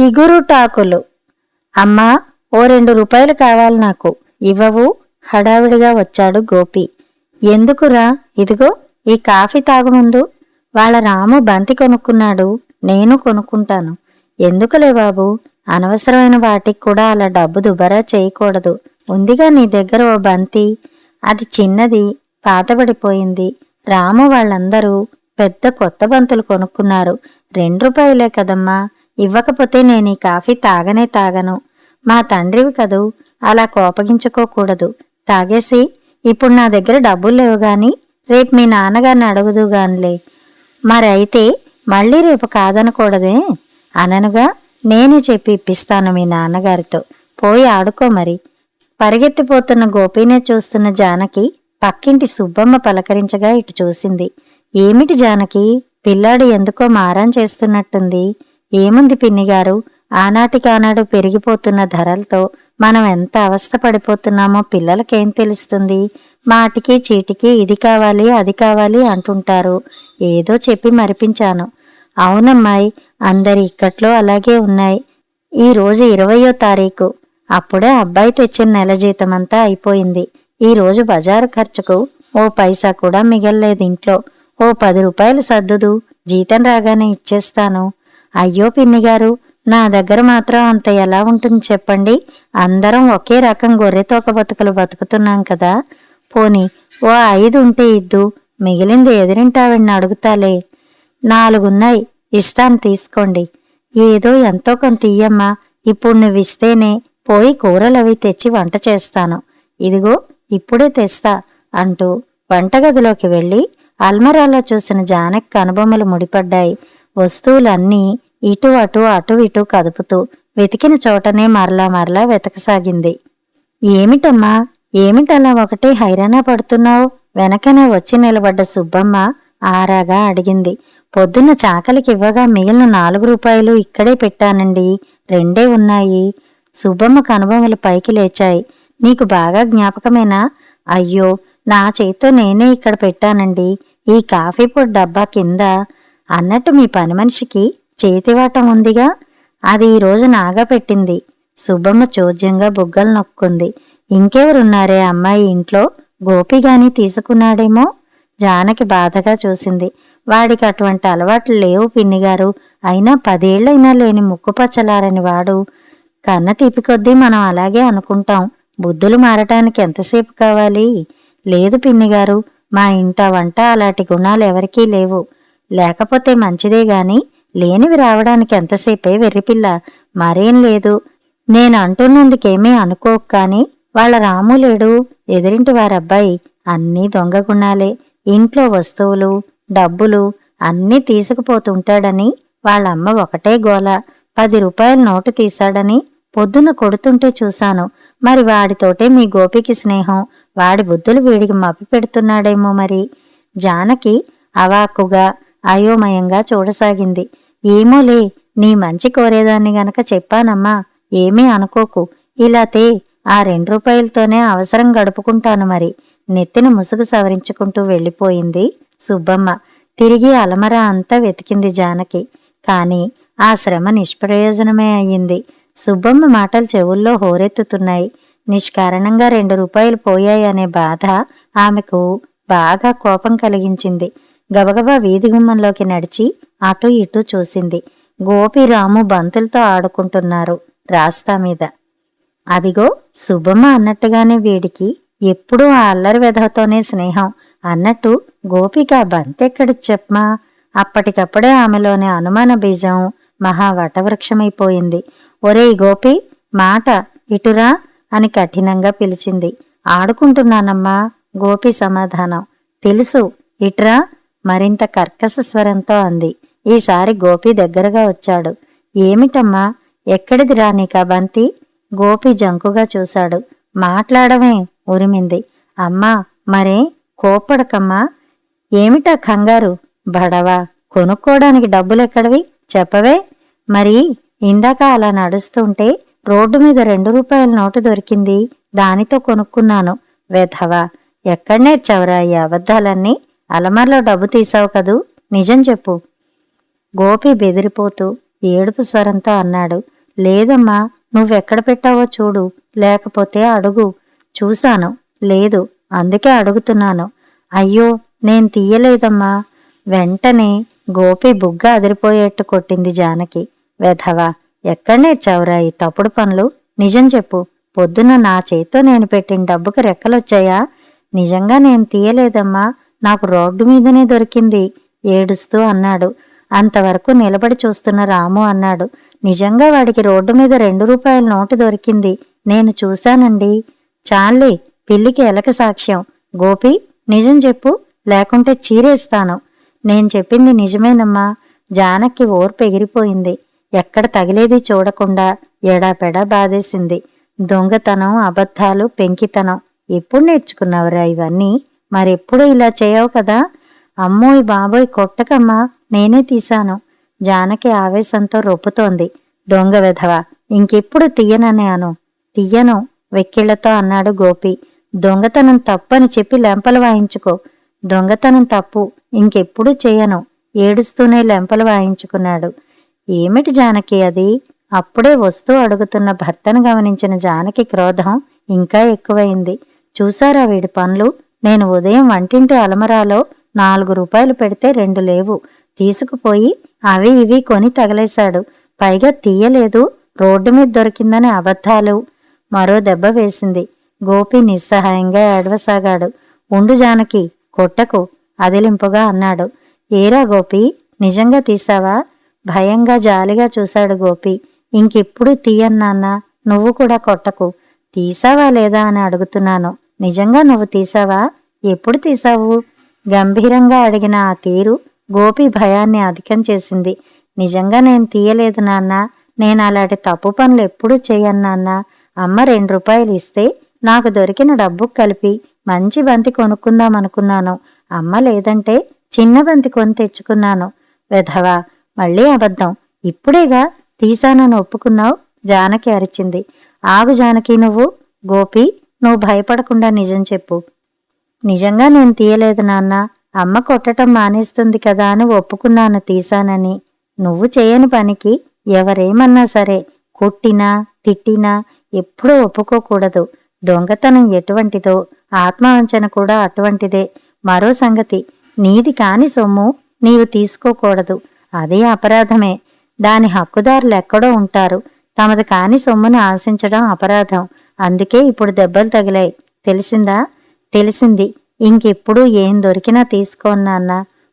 చిగురుటాకులు. అమ్మా, ఓ 2 రూపాయలు కావాలి నాకు, ఇవ్వవు? హడావిడిగా వచ్చాడు గోపి. ఎందుకురా? ఇదిగో ఈ కాఫీ తాగుముందు. వాళ్ళ రాము బంతి కొనుక్కున్నాడు, నేను కొనుక్కుంటాను. ఎందుకులే బాబు, అనవసరమైన వాటికి కూడా అలా డబ్బు దుబారా చేయకూడదు. ఉందిగా నీ దగ్గర ఓ బంతి, అది చిన్నది, పాతబడిపోయింది. రాము వాళ్ళందరూ పెద్ద కొత్త బంతులు కొనుక్కున్నారు. 2 రూపాయలే కదమ్మా, ఇవ్వకపోతే నేను ఈ కాఫీ తాగనే తాగను. మా తండ్రివి కదూ, అలా కోపగించుకోకూడదు. తాగేసి ఇప్పుడు నా దగ్గర డబ్బులు లేవు గాని రేపు మీ నాన్నగారిని అడుగుదుగానిలే. మరైతే మళ్ళీ రేపు కాదనకూడదే. అననుగా నేనే చెప్పి ఇప్పిస్తాను మీ నాన్నగారితో. పోయి ఆడుకో మరి. పరిగెత్తిపోతున్న గోపీనే చూస్తున్న జానకి పక్కింటి సుబ్బమ్మ పలకరించగా ఇటు చూసింది. ఏమిటి జానకి, పిల్లాడు ఎందుకో మారం చేస్తున్నట్టుంది. ఏముంది పిన్నిగారు, ఆనాటికానాడు పెరిగిపోతున్న ధరలతో మనం ఎంత అవస్థపడిపోతున్నామో పిల్లలకేం తెలుస్తుంది. మాటికి చీటికి ఇది కావాలి అది కావాలి అంటుంటారు. ఏదో చెప్పి మరిపించాను. అవునమ్మాయి, అందరి ఇక్కట్లో అలాగే ఉన్నాయి. ఈరోజు 20వ తారీఖు. అప్పుడే అబ్బాయి తెచ్చిన నెల జీతమంతా అయిపోయింది. ఈరోజు బజారు ఖర్చుకు ఓ పైసా కూడా మిగల్లేదు ఇంట్లో. ఓ 10 రూపాయలు సర్దుదు, జీతం రాగానే ఇచ్చేస్తాను. అయ్యో పిన్నిగారు, నా దగ్గర మాత్రం అంత ఎలా ఉంటుంది చెప్పండి. అందరం ఒకే రకం గొర్రెతోక బతుకులు బతుకుతున్నాం కదా. పోని ఓ 5 ఉంటే ఇద్దు, మిగిలింది ఎదిరింటావిడిని అడుగుతాలే. 4 ఉన్నాయి, ఇస్తాను తీసుకోండి. ఏదో ఎంతో కొంత ఇయ్యమ్మా, ఇప్పుడు నువ్విస్తేనే పోయి కూరలవి తెచ్చి వంట చేస్తాను. ఇదిగో ఇప్పుడే తెస్తా అంటూ వంటగదిలోకి వెళ్ళి అల్మరాలో చూసిన జానకి కనుబొమ్మలు ముడిపడ్డాయి. వస్తువులన్నీ ఇటు అటు అటు ఇటు కదుపుతూ వెతికిన చోటనే మరలా వెతకసాగింది. ఏమిటమ్మా, ఏమిటలా ఒకటి హైరానా పడుతున్నావు? వెనకనే వచ్చి నిలబడ్డ సుబ్బమ్మ ఆరాగా అడిగింది. పొద్దున్న చాకలికి ఇవ్వగా మిగిలిన 4 రూపాయలు ఇక్కడే పెట్టానండి, 2 ఉన్నాయి. సుబ్బమ్మ కనుబొమ్మలు పైకి లేచాయి. నీకు బాగా జ్ఞాపకమేనా? అయ్యో, నా చేత్తో నేనే ఇక్కడ పెట్టానండి, ఈ కాఫీ పొడి డబ్బా కింద. అన్నట్టు మీ పని మనిషికి చేతివాటం ఉందిగా, అది ఈరోజు నాగా పెట్టింది. సుబ్బమ్మ చోద్యంగా బుగ్గలు నొక్కుంది. ఇంకెవరున్నారే అమ్మాయి ఇంట్లో? గోపిగాని తీసుకున్నాడేమో? జానకి బాధగా చూసింది. వాడికి అటువంటి అలవాట్లు లేవు పిన్నిగారు. అయినా 10 ఏళ్లైనా లేని ముక్కుపచ్చలారని వాడు. కన్న తీపి కొద్దీ మనం అలాగే అనుకుంటాం. బుద్ధులు మారటానికి ఎంతసేపు కావాలి? లేదు పిన్నిగారు, మా ఇంట వంట అలాంటి గుణాలు ఎవరికీ లేవు. లేకపోతే మంచిదే గాని లేనివి రావడానికి ఎంతసేపే వెర్రిపిల్ల. మరేం లేదు, నేను అంటున్నందుకేమీ అనుకోకు. కాని వాళ్ళ రాము లేడు, ఎదిరింటి వారబ్బాయి, అన్నీ దొంగ గుణాలే. ఇంట్లో వస్తువులు డబ్బులు అన్నీ తీసుకుపోతుంటాడని వాళ్ళమ్మ ఒకటే గోల. 10 రూపాయల నోటు తీశాడని పొద్దున్న కొడుతుంటే చూశాను. మరి వాడితోటే మీ గోపికి స్నేహం. వాడి బుద్ధులు వీడికి మప్పి పెడుతున్నాడేమో మరి. జానకి అవాక్కుగా అయోమయంగా చూడసాగింది. ఏమోలే, నీ మంచి కోరేదాన్ని గనక చెప్పానమ్మా, ఏమీ అనుకోకు. ఇలా తే, ఆ 2 రూపాయలతోనే అవసరం గడుపుకుంటాను మరి. నెత్తిన ముసుగు సవరించుకుంటూ వెళ్ళిపోయింది సుబ్బమ్మ. తిరిగి అలమరా అంతా వెతికింది జానకి. కాని ఆ శ్రమ నిష్ప్రయోజనమే అయ్యింది. సుబ్బమ్మ మాటలు చెవుల్లో హోరెత్తుతున్నాయి. నిష్కారణంగా 2 రూపాయలు పోయాయనే బాధ ఆమెకు బాగా కోపం కలిగించింది. గబగబా వీధి గుమ్మంలోకి నడిచి అటూ ఇటూ చూసింది. గోపిరాము బంతులతో ఆడుకుంటున్నారు రాస్తా మీద. అదిగో సుబ్బమ్మ అన్నట్టుగానే వీడికి ఎప్పుడూ ఆ అల్లరి వెధవతోనే స్నేహం అన్నట్టు గోపిక బంతెక్కడి చెప్పమా. అప్పటికప్పుడే ఆమెలోని అనుమాన బీజం మహా వటవృక్షమైపోయింది. ఒరేయ్ గోపి, మాట ఇటురా అని కఠినంగా పిలిచింది. ఆడుకుంటున్నానమ్మా, గోపి సమాధానం. తెలుసు, ఇట్రా మరింత కర్కశ స్వరంతో అంది. ఈసారి గోపి దగ్గరగా వచ్చాడు. ఏమిటమ్మా, ఎక్కడిదిరా నీకా బంతి? గోపి జంకుగా చూశాడు. మాట్లాడమే, ఉరిమింది. అమ్మా, మరే కోప్పడకమ్మా. ఏమిటా కంగారు? బడవా, కొనుక్కోడానికి డబ్బులెక్కడివి చెప్పవే. మరి ఇందాక అలా నడుస్తుంటే రోడ్డు మీద 2 రూపాయల నోటు దొరికింది, దానితో కొనుక్కున్నాను. వెధవా, ఎక్కడ నేర్చావురా ఈ అబద్ధాలన్నీ? అలమార్లో డబ్బు తీసావు కదూ, నిజం చెప్పు. గోపి బెదిరిపోతూ ఏడుపు స్వరంతో అన్నాడు. లేదమ్మా, నువ్వెక్కడ పెట్టావో చూడు, లేకపోతే అడుగు. చూశాను, లేదు, అందుకే అడుగుతున్నాను. అయ్యో, నేను తీయలేదమ్మా. వెంటనే గోపి బుగ్గ అదిరిపోయేట్టు కొట్టింది జానకి. వెధవా, ఎక్కడ నేర్చావురా ఈ తప్పుడు పనులు? నిజం చెప్పు, పొద్దున నా చేత్తో నేను పెట్టిన డబ్బుకి రెక్కలొచ్చాయా? నిజంగా నేను తీయలేదమ్మా, నాకు రోడ్డు మీదనే దొరికింది ఏడుస్తూ అన్నాడు. అంతవరకు నిలబడి చూస్తున్న రాము అన్నాడు. నిజంగా వాడికి రోడ్డు మీద 2 రూపాయల నోటు దొరికింది, నేను చూశానండి. చాలే, పిల్లికి ఎలక సాక్ష్యం. గోపి, నిజం చెప్పు, లేకుంటే చీరేస్తాను. నేను చెప్పింది నిజమేనమ్మా. జానకి ఓర్పు ఎగిరిపోయింది. ఎక్కడ తగిలేది చూడకుండా ఎడాపెడా బాధేసింది. దొంగతనం, అబద్ధాలు, పెంకితనం ఎప్పుడు నేర్చుకున్నావురా ఇవన్నీ? మరెప్పుడు ఇలా చేయవు కదా? అమ్మోయ్ బాబోయ్, కొట్టకమ్మా, నేనే తీశాను. జానకి ఆవేశంతో రొప్పుతోంది. దొంగ వెధవ, ఇంకెప్పుడు తీయననే అను. తీయను, వెక్కిళ్లతో అన్నాడు గోపి. దొంగతనం తప్పని చెప్పి లెంపలు వాయించుకో. దొంగతనం తప్పు, ఇంకెప్పుడు చేయను. ఏడుస్తూనే లెంపలు వాయించుకున్నాడు. ఏమిటి జానకి అది? అప్పుడే వస్తూ అడుగుతున్న భర్తను గమనించిన జానకి క్రోధం ఇంకా ఎక్కువైంది. చూసారా వీడి పనులు? నేను ఉదయం వంటింటి అలమరాలో 4 రూపాయలు పెడితే 2 లేవు. తీసుకుపోయి అవి ఇవి కొని తగలేశాడు. పైగా తీయలేదు, రోడ్డు మీద దొరికిందని అబద్ధాలు. మరో దెబ్బ వేసింది. గోపి నిస్సహాయంగా ఏడవసాగాడు. ఉండు జానకి, కొట్టకు, అదిలింపుగా అన్నాడు. ఏరా గోపి, నిజంగా తీసావా? భయంగా జాలిగా చూశాడు గోపి. ఇంకెప్పుడు తీయన్నాన్నా, నువ్వు కూడా కొట్టకు. తీసావా లేదా అని అడుగుతున్నాను. నిజంగా నువ్వు తీసావా? ఎప్పుడు తీసావు? గంభీరంగా అడిగిన ఆ తీరు గోపి భయాన్ని అధికం చేసింది. నిజంగా నేను తీయలేదు నాన్న. నేను అలాంటి తప్పు పనులు ఎప్పుడూ చెయ్యన్నాన్నా. అమ్మ 2 రూపాయలు ఇస్తే నాకు దొరికిన డబ్బు కలిపి మంచి బంతి కొనుక్కుందామనుకున్నాను. అమ్మ లేదంటే చిన్న బంతి కొని తెచ్చుకున్నాను. వెధవా, మళ్ళీ అబద్ధం. ఇప్పుడేగా తీశానని ఒప్పుకున్నావు. జానకి అరిచింది. ఆగు జానకి, నువ్వు. గోపి, నువ్వు భయపడకుండా నిజం చెప్పు. నిజంగా నేను తీయలేదు నాన్న. అమ్మ కొట్టటం మానేస్తుంది కదా అని ఒప్పుకున్నాను తీశానని. నువ్వు చేయని పనికి ఎవరేమన్నా సరే, కొట్టినా తిట్టినా ఎప్పుడూ ఒప్పుకోకూడదు. దొంగతనం ఎటువంటిదో ఆత్మవంచన కూడా అటువంటిదే. మరో సంగతి, నీది కాని సొమ్ము నీవు తీసుకోకూడదు. అదే అపరాధమే. దాని హక్కుదారులు ఎక్కడో ఉంటారు. తమది కాని సొమ్మును ఆశించడం అపరాధం. అందుకే ఇప్పుడు దెబ్బలు తగిలాయి. తెలిసిందా? తెలిసింది. ఇంకెప్పుడు ఏం దొరికినా తీసుకోన్నాన్న.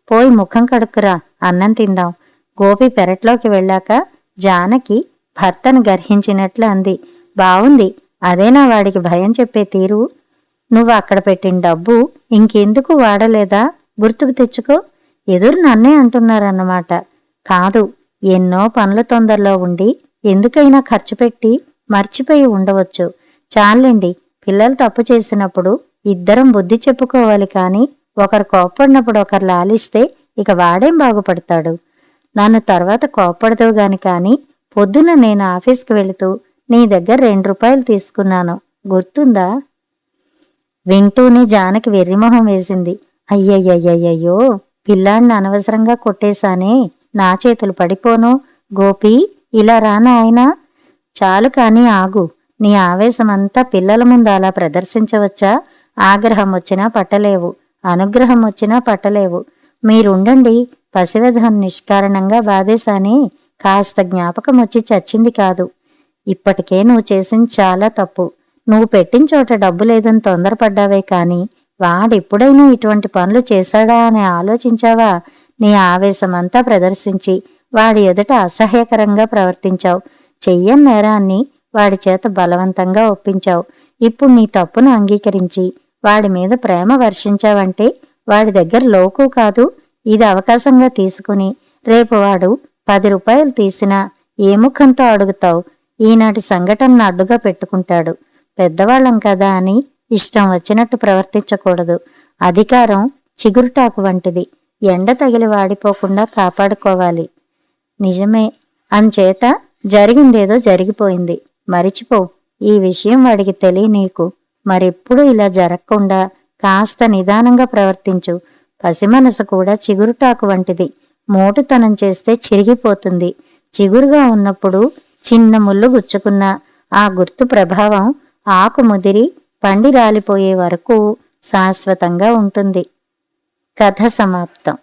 పోయి ముఖం కడుక్కురా, అన్నం తిందాం. గోపి పెరట్లోకి వెళ్ళాక జానకి భర్తను గర్హించినట్లు అంది. బావుంది, అదేనా వాడికి భయం చెప్పే తీరు? నువ్వు అక్కడ పెట్టిన డబ్బు ఇంకెందుకు వాడలేదా? గుర్తుకు తెచ్చుకో. ఎదురు నన్నే అంటున్నారన్నమాట. కాదు, ఎన్నో పనుల తొందరలో ఉండి ఎందుకైనా ఖర్చు పెట్టి మర్చిపోయి ఉండవచ్చు. చాలండి, పిల్లలు తప్పు చేసినప్పుడు ఇద్దరం బుద్ధి చెప్పుకోవాలి కాని ఒకరు కోప్పడినప్పుడు ఒకరు లాలిస్తే ఇక వాడేం బాగుపడతాడు? నన్ను తర్వాత కోప్పడదు గాని కాని పొద్దున నేను ఆఫీస్కి వెళుతూ నీ దగ్గర 2 రూపాయలు తీసుకున్నాను, గుర్తుందా? వింటూనే జానకి వెర్రిమొహం వేసింది. అయ్యయ్యయ్యయ్యో, పిల్లాడిని అనవసరంగా కొట్టేశానే, నా చేతులు పడిపోను. గోపి, ఇలా రానా ఆయన? చాలు కాని ఆగు. నీ ఆవేశమంతా పిల్లల ముందు అలా ప్రదర్శించవచ్చా? ఆగ్రహం వచ్చినా పట్టలేవు, అనుగ్రహం వచ్చినా పట్టలేవు. మీరుండండి. పసివెధం నిష్కారణంగా బాధేశానే, కాస్త జ్ఞాపకం వచ్చి చచ్చింది కాదు. ఇప్పటికే నువ్వు చేసింది చాలా తప్పు. నువ్వు పెట్టిన చోట డబ్బు లేదని తొందరపడ్డావే కాని వాడెప్పుడైనా ఇటువంటి పనులు చేశాడా అని ఆలోచించావా? నీ ఆవేశమంతా ప్రదర్శించి వాడి ఎదుట అసహ్యకరంగా ప్రవర్తించావు. చెయ్యని నేరాన్ని వాడి చేత బలవంతంగా ఒప్పించావు. ఇప్పుడు నీ తప్పును అంగీకరించి వాడి మీద ప్రేమ వర్షించావంటే వాడి దగ్గర లోకు కాదు. ఇది అవకాశంగా తీసుకుని రేపు వాడు 10 రూపాయలు తీసినా ఏ ముఖంతో అడుగుతావు? ఈనాటి సంఘటనను అడ్డుగా పెట్టుకుంటాడు. పెద్దవాళ్ళం కదా అని ఇష్టం వచ్చినట్టు ప్రవర్తించకూడదు. అధికారం చిగురుటాకు వంటిది. ఎండ తగిలి వాడిపోకుండా కాపాడుకోవాలి. నిజమే. అంచేత జరిగిందేదో జరిగిపోయింది, మరిచిపో. ఈ విషయం వాడికి తెలియనీకు. మరెప్పుడు ఇలా జరగకుండా కాస్త నిదానంగా ప్రవర్తించు. పసిమనసు కూడా చిగురుటాకు వంటిది. మోటుతనం చేస్తే చిరిగిపోతుంది. చిగురుగా ఉన్నప్పుడు చిన్న ముళ్ళు గుచ్చుకున్న ఆ గుర్తు ప్రభావం ఆకు ముదిరి పండి రాలిపోయే వరకు శాశ్వతంగా ఉంటుంది. కథ సమాప్తం.